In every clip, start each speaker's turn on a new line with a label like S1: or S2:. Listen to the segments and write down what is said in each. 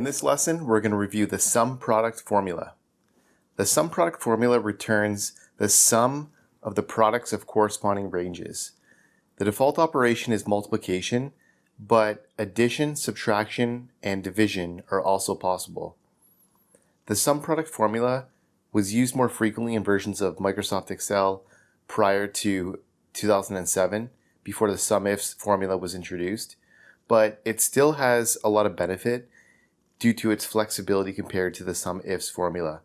S1: In this lesson, we're going to review the SUMProduct formula. The SUMProduct formula returns the sum of the products of corresponding ranges. The default operation is multiplication, but addition, subtraction, and division are also possible. The SUMProduct formula was used more frequently in versions of Microsoft Excel prior to 2007, before the SUMIFS formula was introduced, but it still has a lot of benefit due to its flexibility compared to the SUMIFS formula.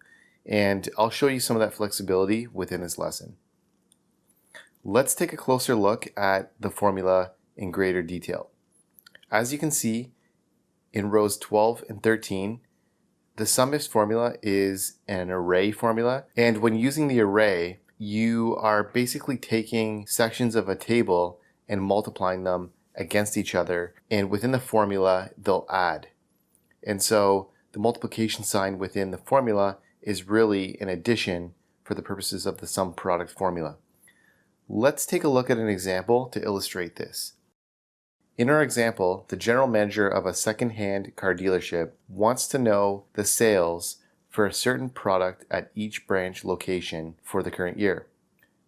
S1: And I'll show you some of that flexibility within this lesson. Let's take a closer look at the formula in greater detail. As you can see, in rows 12 and 13, the SUMIFS formula is an array formula, and when using the array, you are basically taking sections of a table and multiplying them against each other, and within the formula, they'll add. And so the multiplication sign within the formula is really an addition for the purposes of the SUMProduct formula. Let's take a look at an example to illustrate this. In our example, the general manager of a second-hand car dealership wants to know the sales for a certain product at each branch location for the current year.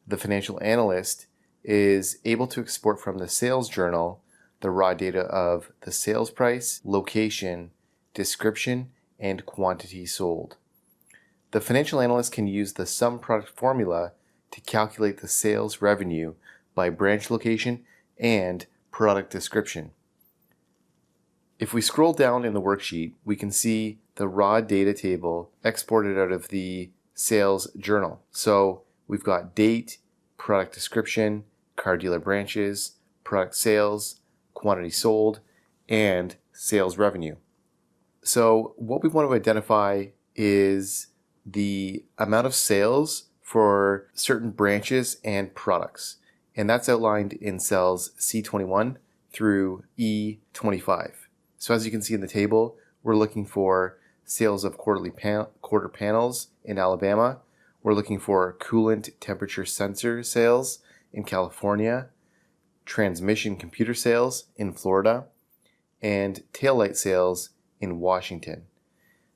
S1: The financial analyst is able to export from the sales journal the raw data of the sales price, location, description, and quantity sold. The financial analyst can use the SUMProduct formula to calculate the sales revenue by branch location and product description. If we scroll down in the worksheet, we can see the raw data table exported out of the sales journal. So we've got date, product description, car dealer branches, product sales, quantity sold, and sales revenue. So what we want to identify is the amount of sales for certain branches and products. And that's outlined in cells C21 through E25. So as you can see in the table, we're looking for sales of quarter panels in Alabama. We're looking for coolant temperature sensor sales in California, transmission computer sales in Florida, and taillight sales in Washington.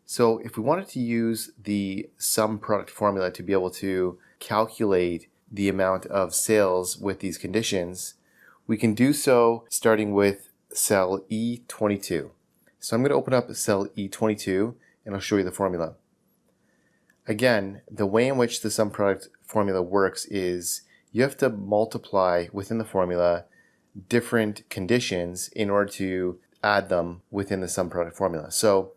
S1: So if we wanted to use the SUMProduct formula to be able to calculate the amount of sales with these conditions, we can do so starting with cell E22. So I'm going to open up cell E22 and I'll show you the formula. Again, the way in which the SUMProduct formula works is you have to multiply within the formula different conditions in order to add them within the SUMProduct formula. So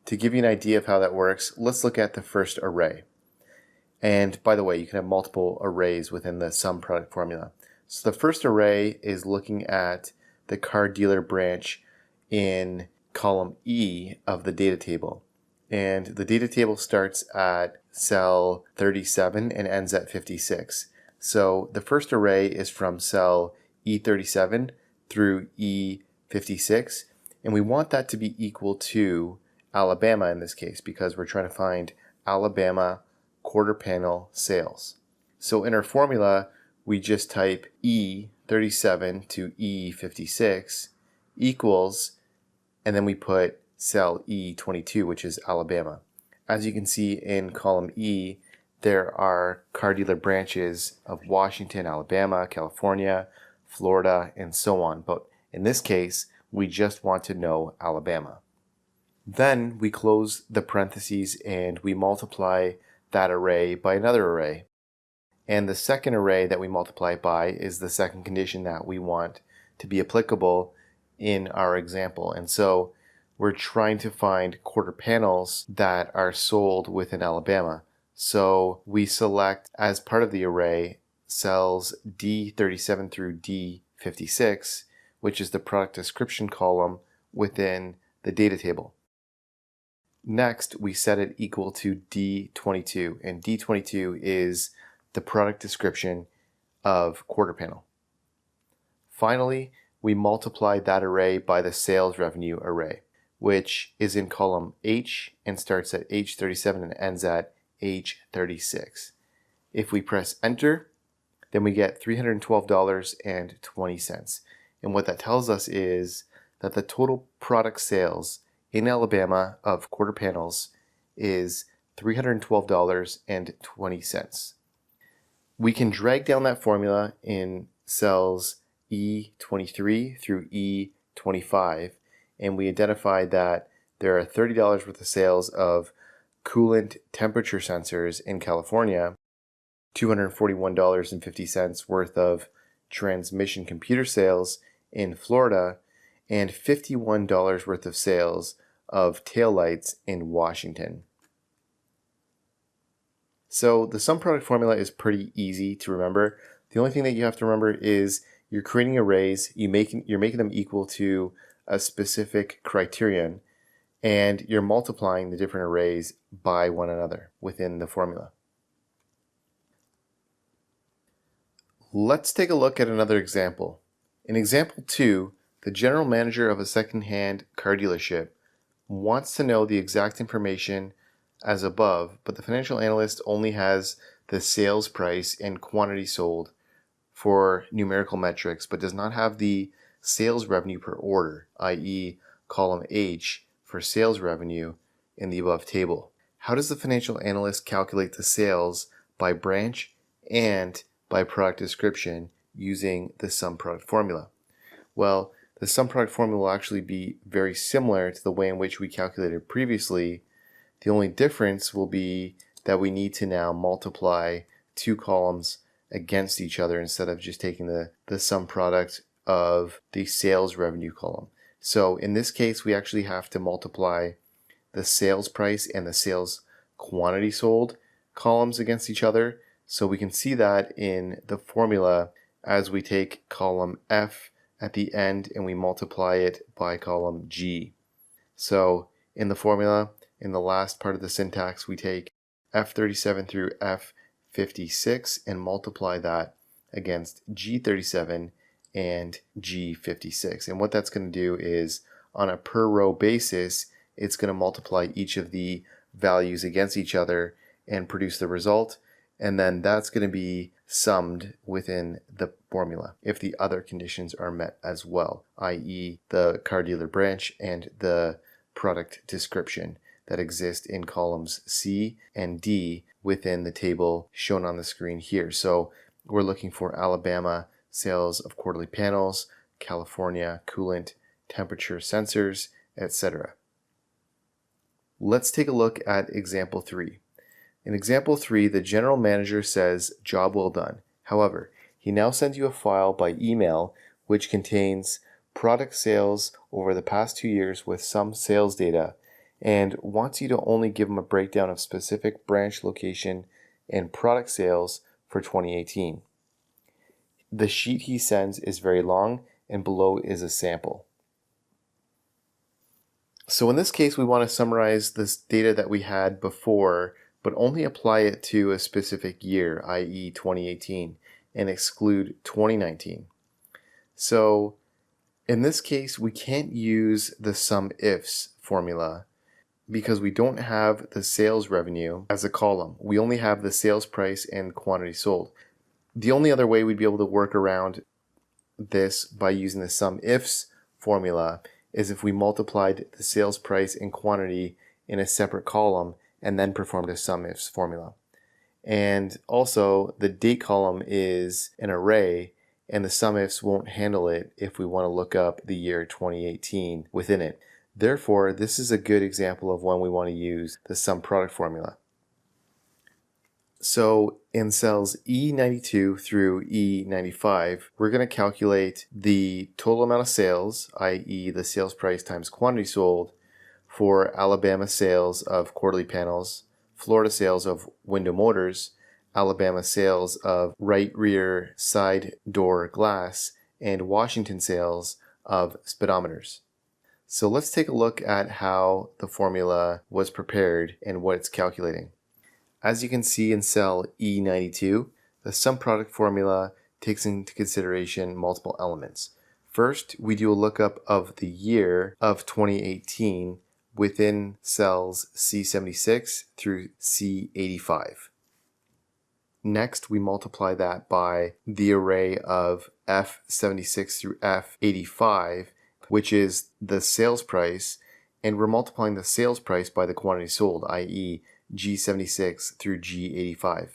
S1: to give you an idea of how that works, let's look at the first array. And by the way, you can have multiple arrays within the SUMProduct formula. So the first array is looking at the car dealer branch in column E of the data table. And the data table starts at cell 37 and ends at 56. So the first array is from cell E37 through E56, and we want that to be equal to Alabama in this case because we're trying to find Alabama quarter panel sales. So in our formula, we just type E37 to E56 equals, and then we put cell E22, which is Alabama. As you can see in column E, there are car dealer branches of Washington, Alabama, California, Florida, and so on. But in this case, we just want to know Alabama. Then we close the parentheses and we multiply that array by another array. And the second array that we multiply by is the second condition that we want to be applicable in our example. And so we're trying to find quarter panels that are sold within Alabama. So we select as part of the array cells D37 through D56, which is the product description column within the data table. Next, we set it equal to D22, and D22 is the product description of quarter panel. Finally, we multiply that array by the sales revenue array, which is in column H and starts at H37 and ends at H36. If we press enter, then we get $312.20. And what that tells us is that the total product sales in Alabama of quarter panels is $312.20. We can drag down that formula in cells E23 through E25, and we identified that there are $30 worth of sales of coolant temperature sensors in California, $241.50 worth of transmission computer sales in Florida, and $51 worth of sales of taillights in Washington. So the sum product formula is pretty easy to remember. The only thing that you have to remember is you're creating arrays, you're making them equal to a specific criterion, and you're multiplying the different arrays by one another within the formula. Let's take a look at another example. In example 2, the general manager of a second-hand car dealership wants to know the exact information as above, but the financial analyst only has the sales price and quantity sold for numerical metrics, but does not have the sales revenue per order, i.e. column H for sales revenue in the above table. How does the financial analyst calculate the sales by branch and by product description using the sum product formula? Well, the sum product formula will actually be very similar to the way in which we calculated previously. The only difference will be that we need to now multiply two columns against each other instead of just taking the sum product of the sales revenue column. So in this case, we actually have to multiply the sales price and the sales quantity sold columns against each other. So we can see that in the formula as we take column F at the end and we multiply it by column G. So in the formula, in the last part of the syntax, we take F37 through F56 and multiply that against G37 and G56. And what that's going to do is, on a per row basis, it's going to multiply each of the values against each other and produce the result. And then that's going to be summed within the formula if the other conditions are met as well, i.e. the car dealer branch and the product description that exist in columns C and D within the table shown on the screen here. So we're looking for Alabama sales of quarterly panels, California coolant temperature sensors, etc. Let's take a look at example 3. In example 3, the general manager says, "Job well done." However, he now sends you a file by email which contains product sales over the past 2 years with some sales data, and wants you to only give him a breakdown of specific branch location and product sales for 2018. The sheet he sends is very long, and below is a sample. So in this case, we want to summarize this data that we had before, but only apply it to a specific year, i.e. 2018, and exclude 2019. So in this case, we can't use the SUMIFS formula because we don't have the sales revenue as a column. We only have the sales price and quantity sold. The only other way we'd be able to work around this by using the SUMIFS formula is if we multiplied the sales price and quantity in a separate column and then performed a SUMIFS formula. And also, the date column is an array, and the SUMIFS won't handle it if we want to look up the year 2018 within it. Therefore, this is a good example of when we want to use the sum product formula. So in cells E92 through E95, we're going to calculate the total amount of sales, i.e. the sales price times quantity sold, for Alabama sales of quarterly panels, Florida sales of window motors, Alabama sales of right rear side door glass, and Washington sales of speedometers. So let's take a look at how the formula was prepared and what it's calculating. As you can see in cell E92, the sum product formula takes into consideration multiple elements. First, we do a lookup of the year of 2018 within cells C76 through C85. Next, we multiply that by the array of F76 through F85, which is the sales price and we're multiplying the sales price by the quantity sold, i.e. G76 through G85.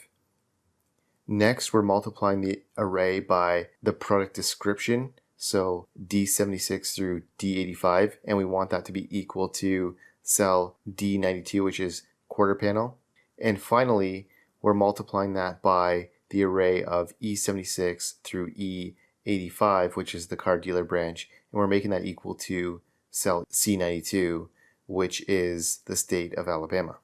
S1: Next, we're multiplying the array by the product description, so D76 through D85, and we want that to be equal to cell D92, which is quarter panel. And finally, we're multiplying that by the array of E76 through E85, which is the car dealer branch, and we're making that equal to cell C92, which is the state of Alabama.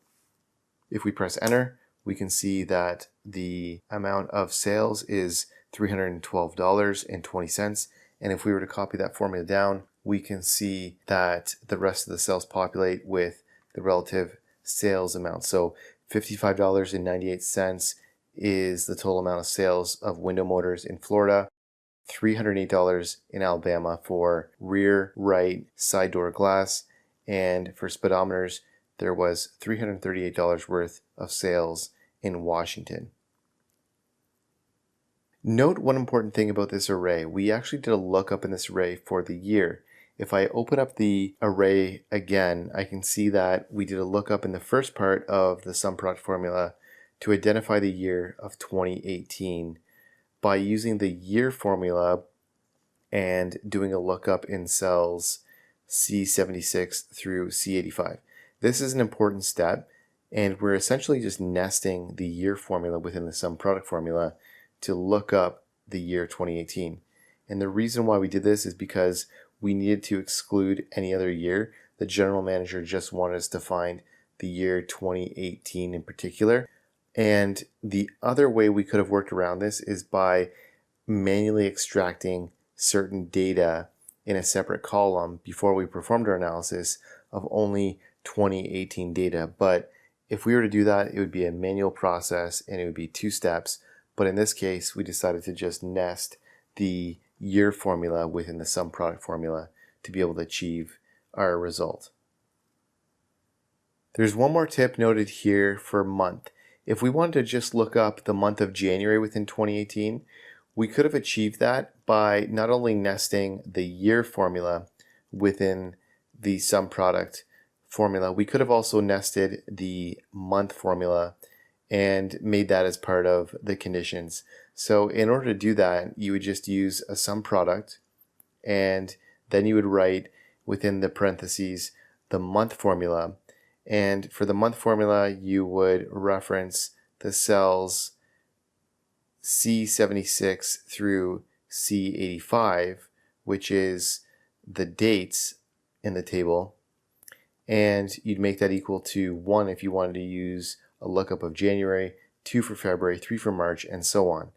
S1: If we press enter, we can see that the amount of sales is $312.20. And if we were to copy that formula down, we can see that the rest of the cells populate with the relative sales amount. So $55.98 is the total amount of sales of window motors in Florida, $308 in Alabama for rear right side door glass, and for speedometers, there was $338 worth of sales in Washington. Note one important thing about this array. We actually did a lookup in this array for the year. If I open up the array again, I can see that we did a lookup in the first part of the Sumproduct formula to identify the year of 2018 by using the year formula and doing a lookup in cells C76 through C85. This is an important step, and we're essentially just nesting the year formula within the Sumproduct formula to look up the year 2018. And the reason why we did this is because we needed to exclude any other year. The general manager just wanted us to find the year 2018 in particular. And the other way we could have worked around this is by manually extracting certain data in a separate column before we performed our analysis of only 2018 data. But if we were to do that, it would be a manual process and it would be 2 steps. But in this case, we decided to just nest the year formula within the Sumproduct formula to be able to achieve our result. There's one more tip noted here for month. If we wanted to just look up the month of January within 2018, we could have achieved that by not only nesting the year formula within the Sumproduct formula, we could have also nested the month formula and made that as part of the conditions. So in order to do that, you would just use a Sumproduct, and then you would write within the parentheses the month formula. And for the month formula, you would reference the cells C76 through C85, which is the dates in the table, and you'd make that equal to 1 if you wanted to use a lookup of January, 2 for February, 3 for March, and so on.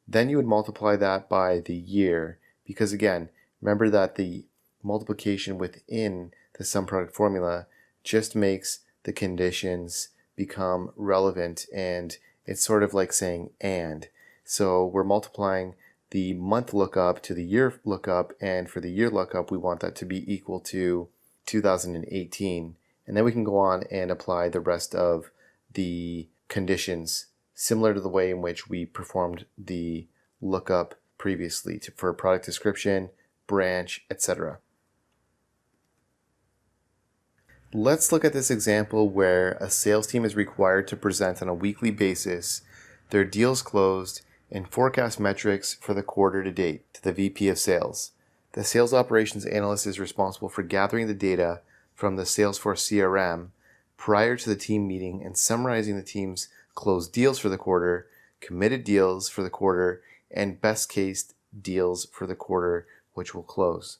S1: Then you would multiply that by the year, because again, remember that the multiplication within the Sumproduct formula just makes the conditions become relevant, and it's sort of like saying and. So we're multiplying the month lookup to the year lookup, and for the year lookup we want that to be equal to 2018, and then we can go on and apply the rest of the conditions similar to the way in which we performed the lookup previously for product description, branch, etc. Let's look at this example where a sales team is required to present on a weekly basis their deals closed and forecast metrics for the quarter to date to the VP of Sales. The sales operations analyst is responsible for gathering the data from the Salesforce CRM prior to the team meeting and summarizing the team's closed deals for the quarter, committed deals for the quarter, and best case deals for the quarter which will close.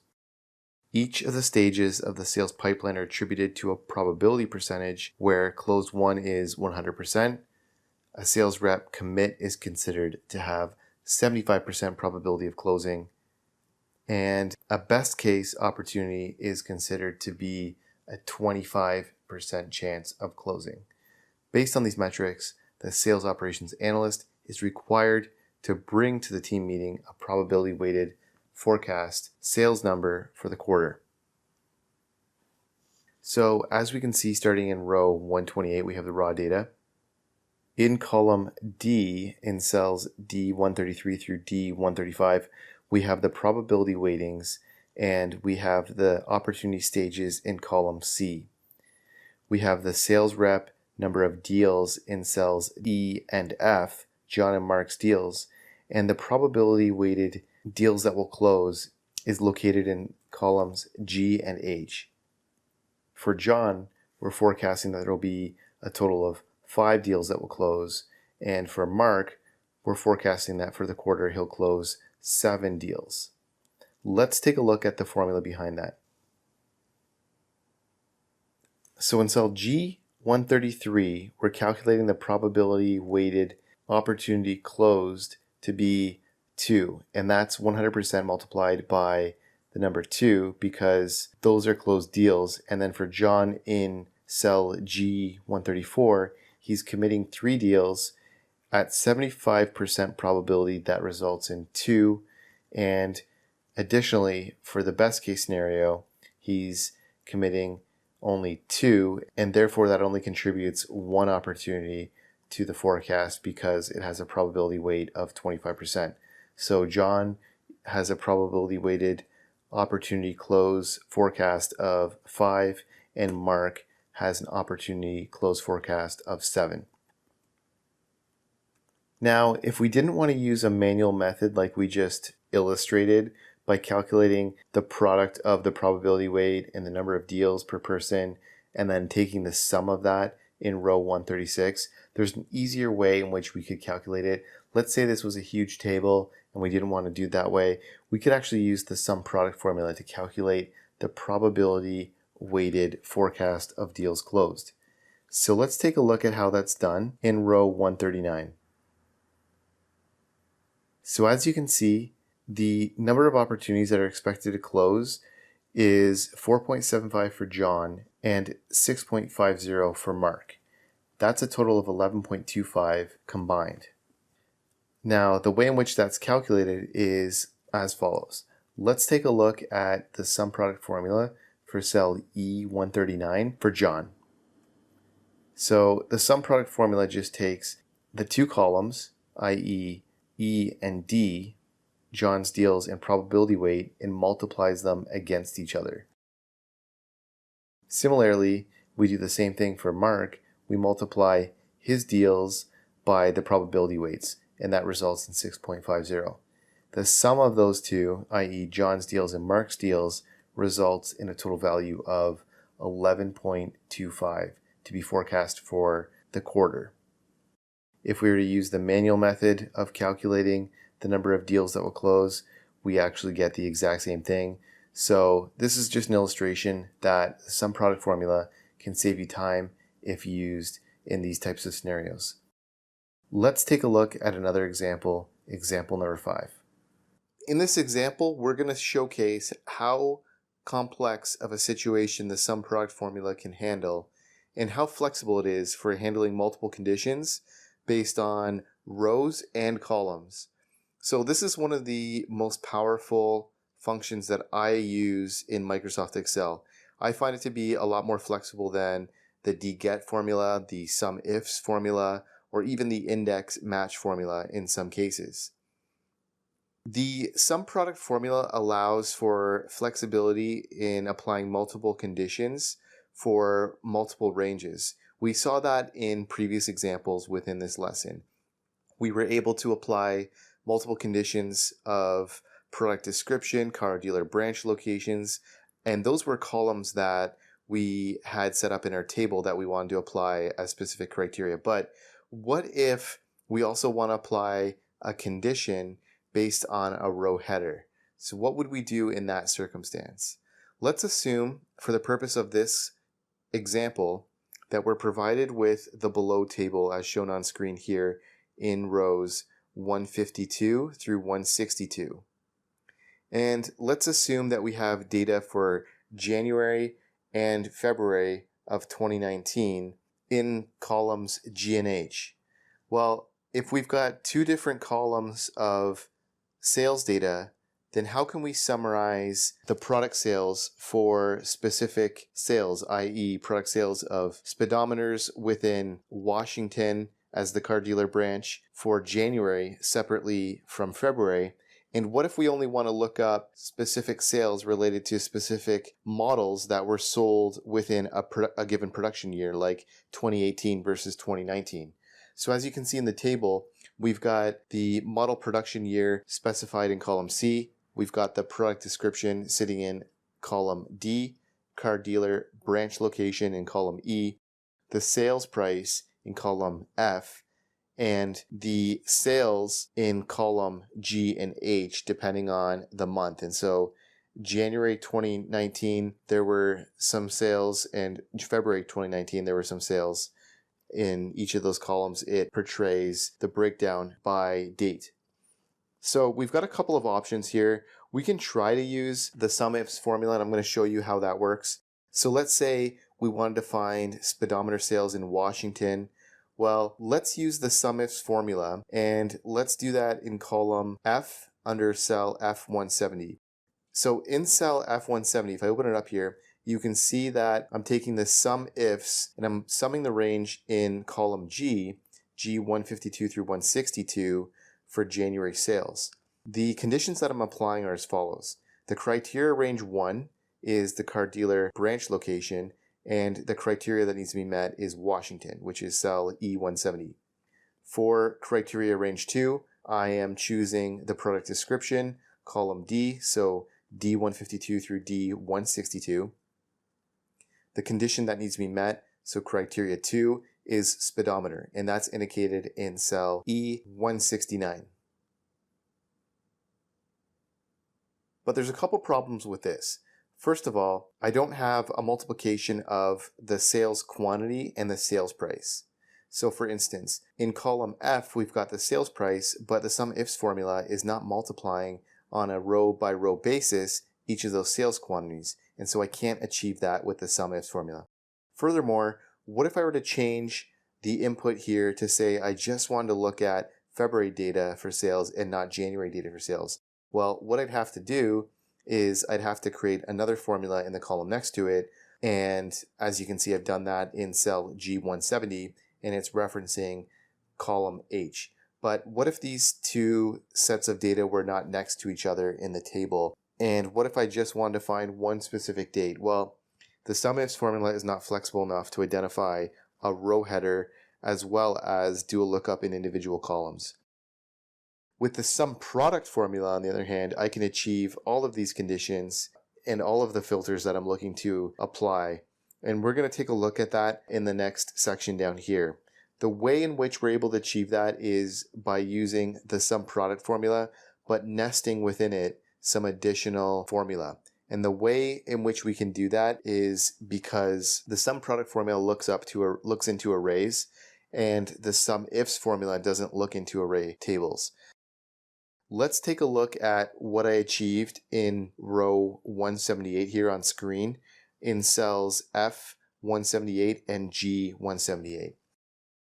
S1: Each of the stages of the sales pipeline are attributed to a probability percentage where closed won is 100%. A sales rep commit is considered to have 75% probability of closing, and a best case opportunity is considered to be a 25% chance of closing. Based on these metrics, the sales operations analyst is required to bring to the team meeting a probability weighted forecast sales number for the quarter. So as we can see, starting in row 128, we have the raw data. In column D, in cells D133 through D135, we have the probability weightings, and we have the opportunity stages in column C. We have the sales rep number of deals in cells E and F, John and Mark's deals, and the probability weighted deals that will close is located in columns G and H. For John, we're forecasting that there will be a total of 5 deals that will close, and for Mark, we're forecasting that for the quarter he'll close 7 deals. Let's take a look at the formula behind that. So in cell G133, we're calculating the probability weighted opportunity closed to be 2, and that's 100% multiplied by the number 2 because those are closed deals. And then for John in cell G134, he's committing 3 deals at 75% probability that results in 2, and additionally, for the best case scenario, he's committing only 2, and therefore that only contributes 1 opportunity to the forecast because it has a probability weight of 25%. So John has a probability weighted opportunity close forecast of 5, and Mark has an opportunity close forecast of 7. Now, if we didn't want to use a manual method like we just illustrated by calculating the product of the probability weight and the number of deals per person and then taking the sum of that in row 136, there's an easier way in which we could calculate it. Let's say this was a huge table and we didn't want to do it that way. We could actually use the sum product formula to calculate the probability weighted forecast of deals closed. So let's take a look at how that's done in row 139. So as you can see, the number of opportunities that are expected to close is 4.75 for John and 6.50 for Mark. That's a total of 11.25 combined. Now, the way in which that's calculated is as follows. Let's take a look at the sum product formula for cell E139 for John. So the sum product formula just takes the 2 columns, i.e. E and D, John's deals and probability weight, and multiplies them against each other. Similarly, we do the same thing for Mark. We multiply his deals by the probability weights, and that results in 6.50. The sum of those two, i.e. John's deals and Mark's deals, results in a total value of 11.25 to be forecast for the quarter. If we were to use the manual method of calculating the number of deals that will close, we actually get the exact same thing. So this is just an illustration that the sum product formula can save you time if used in these types of scenarios. Let's take a look at another example, example number 5. In this example, we're going to showcase how complex of a situation the sum product formula can handle and how flexible it is for handling multiple conditions based on rows and columns. So this is one of the most powerful functions that I use in Microsoft Excel. I find it to be a lot more flexible than the dget formula, the SUMIFS formula, or even the index match formula in some cases. The sum product formula allows for flexibility in applying multiple conditions for multiple ranges. We saw that in previous examples within this lesson. We were able to apply multiple conditions of product description, car dealer branch locations, and those were columns that we had set up in our table that we wanted to apply as specific criteria. But what if we also want to apply a condition based on a row header? So what would we do in that circumstance? Let's assume, for the purpose of this example, that we're provided with the below table as shown on screen here in rows 152 through 162. And let's assume that we have data for January and February of 2019 in columns G and H. Well, if we've got 2 different columns of sales data, then how can we summarize the product sales for specific sales, i.e. product sales of speedometers within Washington as the car dealer branch for January separately from February, And what if we only want to look up specific sales related to specific models that were sold within a given production year, like 2018 versus 2019? So as you can see in the table, we've got the model production year specified in column C. We've got the product description sitting in column D, car dealer branch location in column E, the sales price in column F, and the sales in column G and H depending on the month. And so January 2019, there were some sales, and February 2019, there were some sales. In each of those columns, it portrays the breakdown by date. So we've got a couple of options here. We can try to use the SUMIFS formula, and I'm going to show you how that works. So let's say we wanted to find speedometer sales in Washington. Well, let's use the SUMIFS formula, and let's do that in column F under cell F170. So in cell F170, if I open it up here, you can see that I'm taking the SUMIFS and I'm summing the range in column G, G152 through 162 for January sales. The conditions that I'm applying are as follows. The criteria range 1 is the car dealer branch location, and the criteria that needs to be met is Washington, which is cell E170. For criteria range 2, I am choosing the product description, column D, so D152 through D162. The condition that needs to be met, so criteria 2, is speedometer, and that's indicated in cell E169. But there's a couple problems with this. First of all, I don't have a multiplication of the sales quantity and the sales price. So for instance, in column F, we've got the sales price, but the SUMIFS formula is not multiplying on a row by row basis each of those sales quantities. And so I can't achieve that with the SUMIFS formula. Furthermore, what if I were to change the input here to say I just wanted to look at February data for sales and not January data for sales? Well, what I'd have to do is I'd have to create another formula in the column next to it. And as you can see, I've done that in cell G170, and it's referencing column H. But what if these two sets of data were not next to each other in the table? And what if I just wanted to find one specific date? Well, the SUMIFS formula is not flexible enough to identify a row header as well as do a lookup in individual columns. With the Sumproduct formula, on the other hand, I can achieve all of these conditions and all of the filters that I'm looking to apply. And we're going to take a look at that in the next section down here. The way in which we're able to achieve that is by using the Sumproduct formula, but nesting within it some additional formula. And the way in which we can do that is because the Sumproduct formula looks into arrays, and the SUMIFS formula doesn't look into array tables. Let's take a look at what I achieved in row 178 here on screen in cells F178 and G178.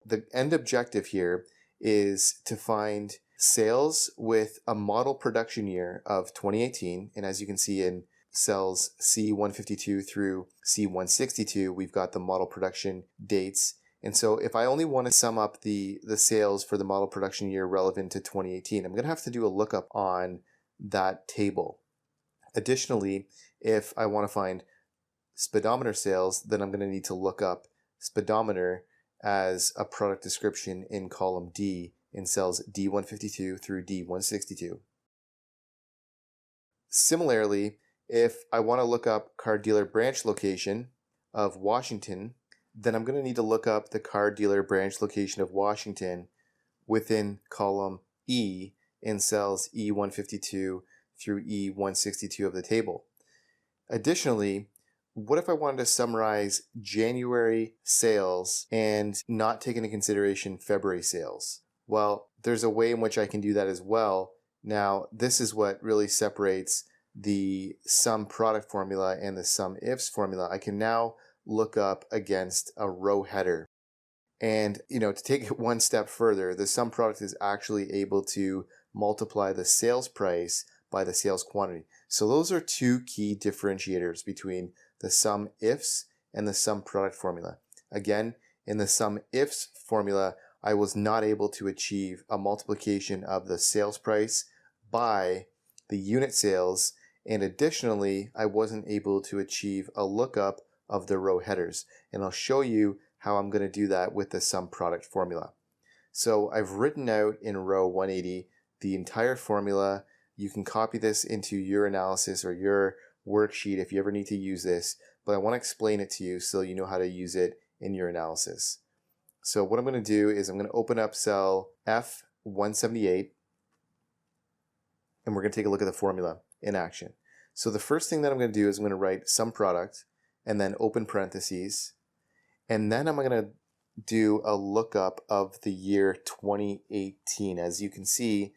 S1: The end objective here is to find sales with a model production year of 2018, and as you can see in cells C152 through C162, we've got the model production dates. And so if I only want to sum up the sales for the model production year relevant to 2018, I'm going to have to do a lookup on that table. Additionally, if I want to find speedometer sales, then I'm going to need to look up speedometer as a product description in column D in cells D152 through D162. Similarly, if I want to look up car dealer branch location of Washington, then I'm going to need to look up the car dealer branch location of Washington within column E in cells E152 through E162 of the table. Additionally, what if I wanted to summarize January sales and not take into consideration February sales? Well, there's a way in which I can do that as well. Now, this is what really separates the Sumproduct formula and the SUMIFS formula. I can now look up against a row header. And, to take it one step further, the Sumproduct is actually able to multiply the sales price by the sales quantity. So those are two key differentiators between the SUMIFS and the Sumproduct formula. Again, in the SUMIFS formula, I was not able to achieve a multiplication of the sales price by the unit sales, and additionally I wasn't able to achieve a lookup of the row headers, and I'll show you how I'm going to do that with the sum product formula. So I've written out in row 180 the entire formula. You can copy this into your analysis or your worksheet if you ever need to use this, but I want to explain it to you so you know how to use it in your analysis. So what I'm going to do is I'm going to open up cell F178, and we're going to take a look at the formula in action. So the first thing that I'm going to do is I'm going to write sum product and then open parentheses, and then I'm going to do a lookup of the year 2018. As you can see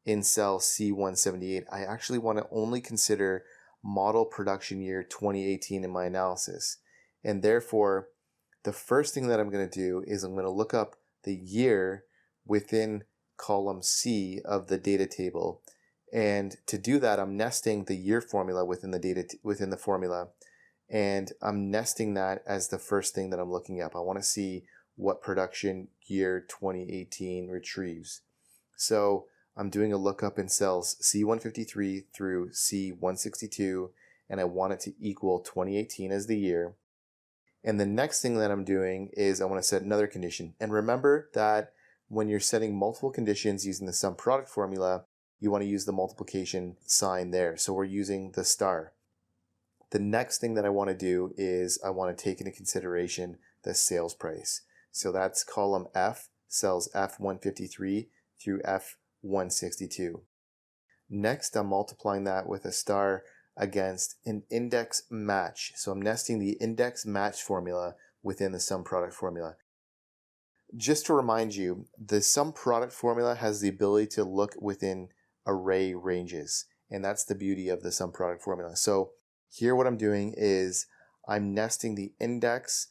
S1: in cell C178, I actually want to only consider model production year 2018 in my analysis. And therefore, the first thing that I'm going to do is I'm going to look up the year within column C of the data table. And to do that, I'm nesting the year formula within the formula, and I'm nesting that as the first thing that I'm looking up. I want to see what production year 2018 retrieves. So I'm doing a lookup in cells C153 through C162, and I want it to equal 2018 as the year. And the next thing that I'm doing is I want to set another condition. And remember that when you're setting multiple conditions using the sum product formula, you want to use the multiplication sign there. So we're using the star. The next thing that I want to do is I want to take into consideration the sales price. So that's column F, cells F153 through F162. Next, I'm multiplying that with a star against an index match. So I'm nesting the index match formula within the sum product formula. Just to remind you, the sum product formula has the ability to look within array ranges, and that's the beauty of the sum product formula. So here what I'm doing is I'm nesting the index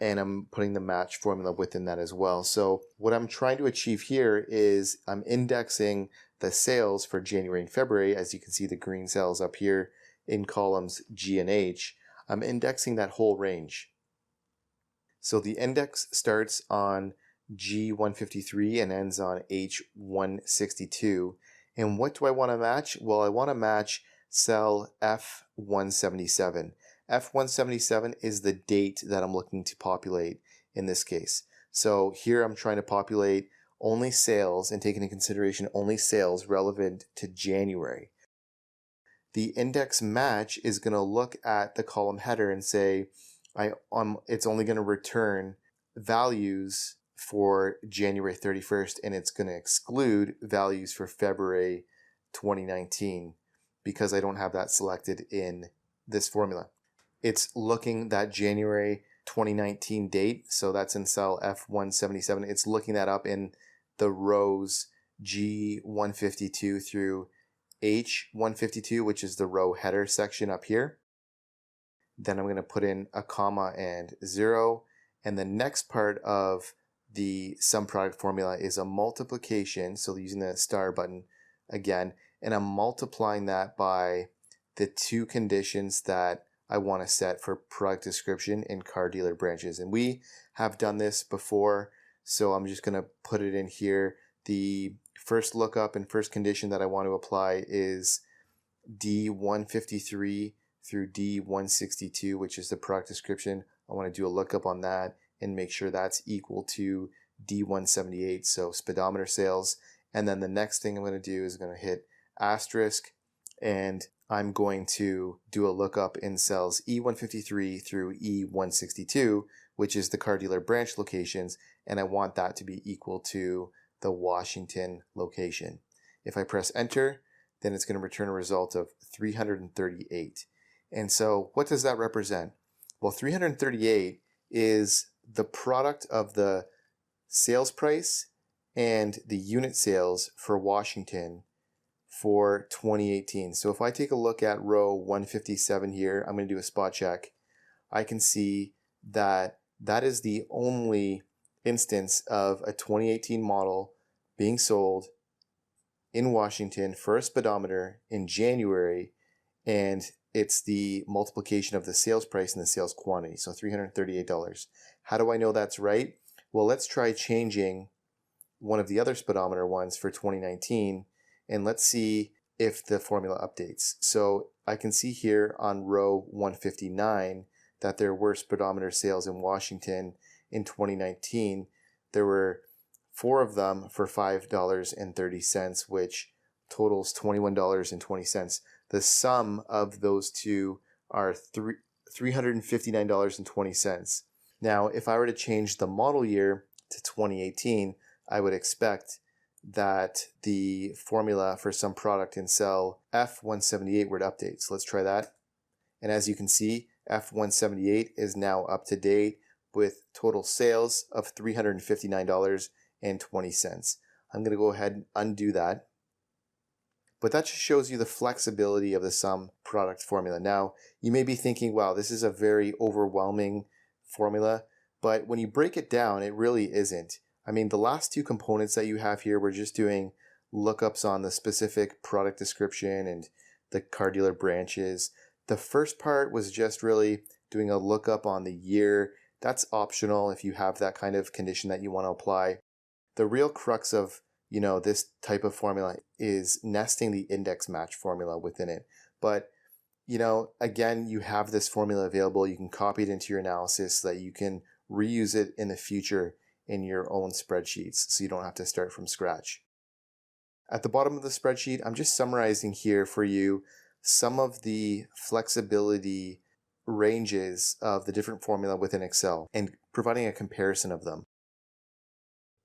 S1: and I'm putting the match formula within that as well. So what I'm trying to achieve here is I'm indexing the sales for January and February. As you can see, the green cells up here in columns G and H. I'm indexing that whole range. So the index starts on G153 and ends on H162. And what do I want to match? Well, I want to match cell F177. F177 is the date that I'm looking to populate in this case. So here I'm trying to populate only sales and take into consideration only sales relevant to January. The index match is going to look at the column header and say, it's only going to return values for January 31st, and it's going to exclude values for February 2019 because I don't have that selected in this formula. It's looking that January 2019 date, so that's in cell F177. It's looking that up in the rows G152 through H152, which is the row header section up here. Then I'm going to put in a comma and 0. And the next part of the sum product formula is a multiplication. So using the star button again, and I'm multiplying that by the two conditions that I want to set for product description in car dealer branches. And we have done this before, so I'm just going to put it in here. The first lookup and first condition that I want to apply is D153 through D162, which is the product description. I want to do a lookup on that and make sure that's equal to D178, so speedometer sales. And then the next thing I'm going to do is I'm going to hit asterisk, and I'm going to do a lookup in cells E153 through E162, which is the car dealer branch locations, and I want that to be equal to the Washington location. If I press enter, then it's going to return a result of 338. And so what does that represent? Well, 338 is the product of the sales price and the unit sales for Washington for 2018. So if I take a look at row 157 here, I'm going to do a spot check. I can see that that is the only instance of a 2018 model being sold in Washington for a speedometer in January, and it's the multiplication of the sales price and the sales quantity, so $338. How do I know that's right? Well, let's try changing one of the other speedometer ones for 2019, and let's see if the formula updates. So I can see here on row 159 that there were speedometer sales in Washington in 2019. There were 4 of them for $5.30, which totals $21.20. The sum of those two are $359.20. Now, if I were to change the model year to 2018, I would expect that the formula for some product in cell F178 would update. So let's try that. And as you can see, F178 is now up to date with total sales of $359.20. I'm going to go ahead and undo that. But that just shows you the flexibility of the sum product formula. Now, you may be thinking, wow, this is a very overwhelming formula. But when you break it down, it really isn't. I mean, the last 2 components that you have here, we're just doing lookups on the specific product description and the car dealer branches. The first part was just really doing a lookup on the year. That's optional if you have that kind of condition that you want to apply. The real crux of this type of formula is nesting the index match formula within it. But, again, you have this formula available. You can copy it into your analysis so that you can reuse it in the future in your own spreadsheets so you don't have to start from scratch. At the bottom of the spreadsheet, I'm just summarizing here for you some of the flexibility ranges of the different formula within Excel and providing a comparison of them.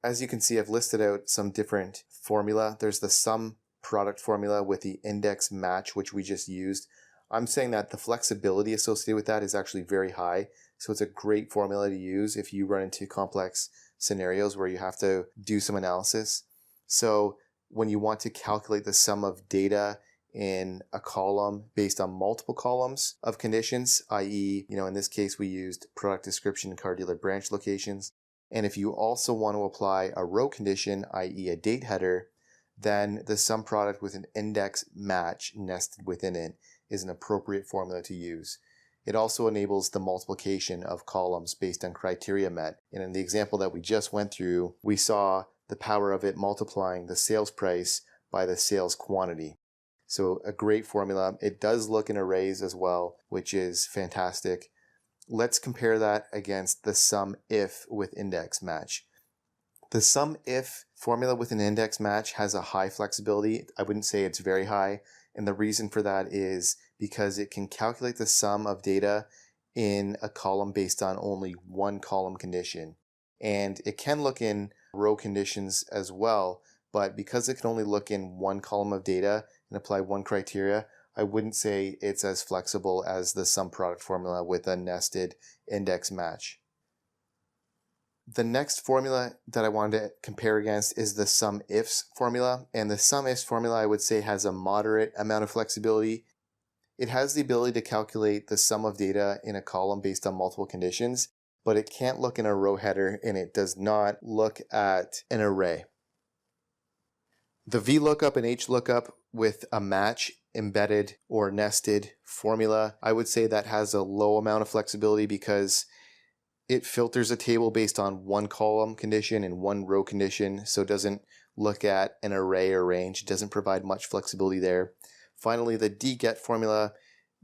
S1: As you can see, I've listed out some different formula. There's the sum product formula with the index match, which we just used. I'm saying that the flexibility associated with that is actually very high. So it's a great formula to use if you run into complex scenarios where you have to do some analysis. So when you want to calculate the sum of data in a column based on multiple columns of conditions, i.e., in this case, we used product description and car dealer branch locations. And if you also want to apply a row condition, i.e. a date header, then the sum product with an index match nested within it is an appropriate formula to use. It also enables the multiplication of columns based on criteria met. And in the example that we just went through, we saw the power of it multiplying the sales price by the sales quantity. So a great formula. It does look in arrays as well, which is fantastic. Let's compare that against the SUMIF with index match. The SUMIF formula with an index match has a high flexibility. I wouldn't say it's very high. And the reason for that is because it can calculate the sum of data in a column based on only one column condition. And it can look in row conditions as well, but because it can only look in one column of data and apply one criteria, I wouldn't say it's as flexible as the sum product formula with a nested index match. The next formula that I wanted to compare against is the SUMIFS formula. And the SUMIFS formula, I would say, has a moderate amount of flexibility. It has the ability to calculate the sum of data in a column based on multiple conditions, but it can't look in a row header and it does not look at an array. The VLOOKUP and HLOOKUP with a match embedded or nested formula, I would say that has a low amount of flexibility because it filters a table based on one column condition and one row condition, so it doesn't look at an array or range. It doesn't provide much flexibility there. Finally, the dget formula,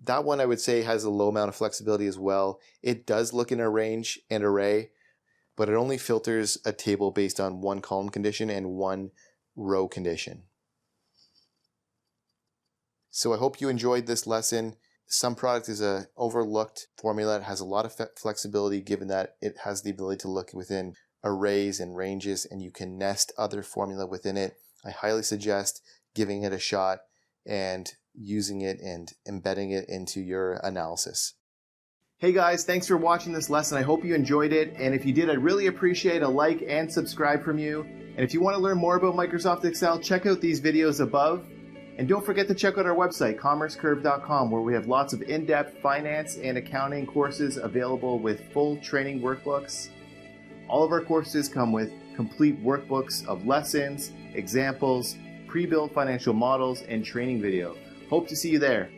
S1: that one I would say has a low amount of flexibility as well. It does look in a range and array, but it only filters a table based on one column condition and one row condition. So I hope you enjoyed this lesson. SUMPRODUCT is an overlooked formula. It has a lot of flexibility given that it has the ability to look within arrays and ranges, and you can nest other formula within it. I highly suggest giving it a shot and using it and embedding it into your analysis. Hey guys, thanks for watching this lesson. I hope you enjoyed it, and if you did, I'd really appreciate a like and subscribe from you. And if you want to learn more about Microsoft Excel, check out these videos above. And don't forget to check out our website, commercecurve.com, where we have lots of in-depth finance and accounting courses available with full training workbooks. All of our courses come with complete workbooks of lessons, examples, pre-built financial models, and training video. Hope to see you there.